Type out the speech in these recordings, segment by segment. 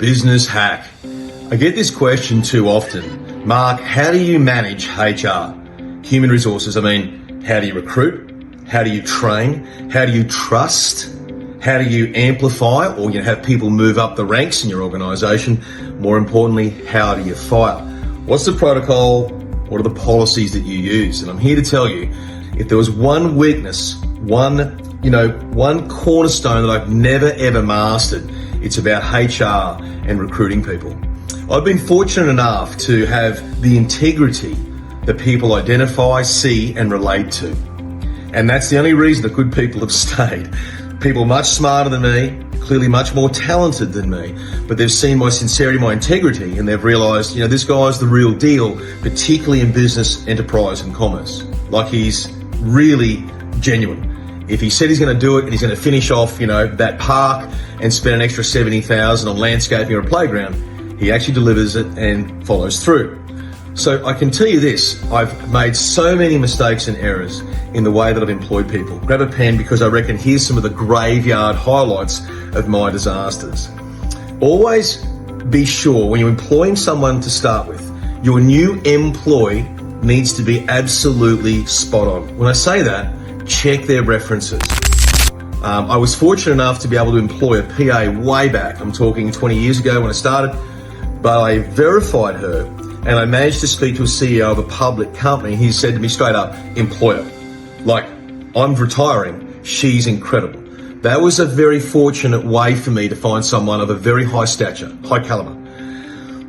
Business hack. I get this question too often. Mark, how do you manage HR? Human resources. I mean, how do you recruit? How do you train? How do you trust? How do you amplify or have people move up the ranks in your organisation? More importantly, how do you fire? What's the protocol? What are the policies that you use? And I'm here to tell you, if there was one weakness, one cornerstone that I've never ever mastered, it's about HR and recruiting people. I've been fortunate enough to have the integrity that people identify, see and relate to. And that's the only reason the good people have stayed. People much smarter than me, clearly much more talented than me, but they've seen my sincerity, my integrity, and they've realised, this guy's the real deal, particularly in business, enterprise and commerce. Like, he's really genuine. If he said he's going to do it and he's going to finish off, that park and spend an extra $70,000 on landscaping or a playground, he actually delivers it and follows through. So I can tell you this, I've made so many mistakes and errors in the way that I've employed people. Grab a pen, because I reckon here's some of the graveyard highlights of my disasters. Always be sure when you're employing someone to start with, your new employee needs to be absolutely spot on. When I say that, check their references. I was fortunate enough to be able to employ a PA way back. I'm talking 20 years ago when I started, but I verified her and I managed to speak to a CEO of a public company. He said to me straight up, employer, like, I'm retiring, she's incredible. That was a very fortunate way for me to find someone of a very high stature, high caliber.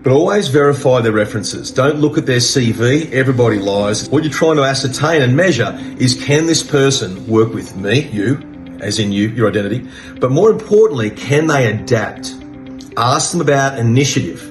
But always verify their references. Don't look at their CV. Everybody lies. What you're trying to ascertain and measure is, can this person work with me, you, as in you, your identity, but more importantly, can they adapt? Ask them about initiative.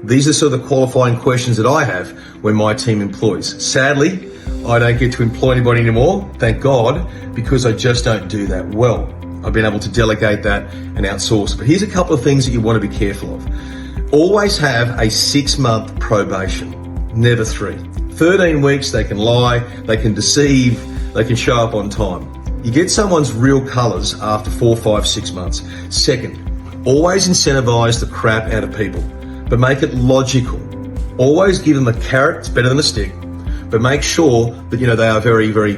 These are sort of the qualifying questions that I have when my team employs. Sadly, I don't get to employ anybody anymore, thank God, because I just don't do that well. I've been able to delegate that and outsource. But here's a couple of things that you want to be careful of. Always have a 6-month probation, never 3. 13 weeks, they can lie, they can deceive, they can show up on time. You get someone's real colours after 4, 5, 6 months. Second, always incentivise the crap out of people, but make it logical. Always give them a carrot, it's better than a stick, but make sure that they are very, very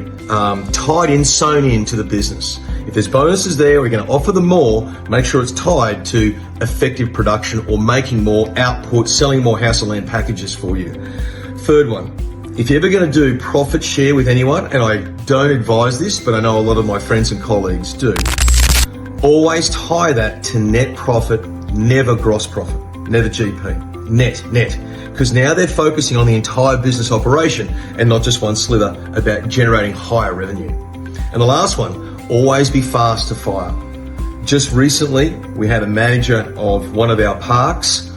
tied in, sewn into the business. If there's bonuses there, we're going to offer them more. Make sure it's tied to effective production or making more output, selling more house and land packages for you. Third one, if you're ever going to do profit share with anyone, and I don't advise this, but I know a lot of my friends and colleagues do, always tie that to net profit, never gross profit, never GP, net. Because now they're focusing on the entire business operation and not just one slither about generating higher revenue. And the last one, always be fast to fire. Just recently, we had a manager of one of our parks,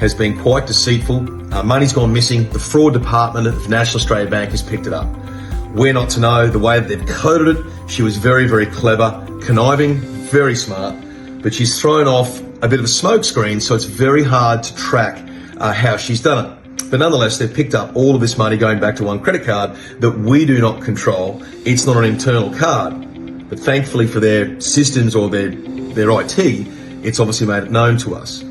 has been quite deceitful. Money's gone missing. The fraud department of National Australia Bank has picked it up. We're not to know the way that they've coded it. She was very, very clever, conniving, very smart, but she's thrown off a bit of a smokescreen, so it's very hard to track how she's done it. But nonetheless, they've picked up all of this money going back to one credit card that we do not control. It's not an internal card. But thankfully for their systems or their IT, it's obviously made it known to us.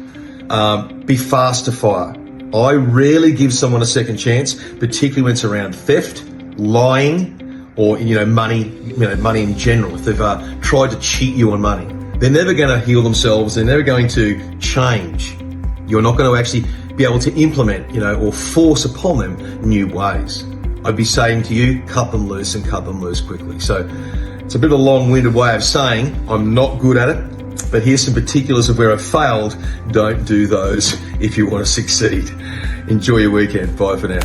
Be fast to fire. I rarely give someone a second chance, particularly when it's around theft, lying, or money in general. If they've tried to cheat you on money, they're never going to heal themselves. They're never going to change. You're not going to actually be able to implement, or force upon them new ways. I'd be saying to you, cut them loose and cut them loose quickly. So it's a bit of a long-winded way of saying I'm not good at it, but here's some particulars of where I've failed. Don't do those if you want to succeed. Enjoy your weekend. Bye for now.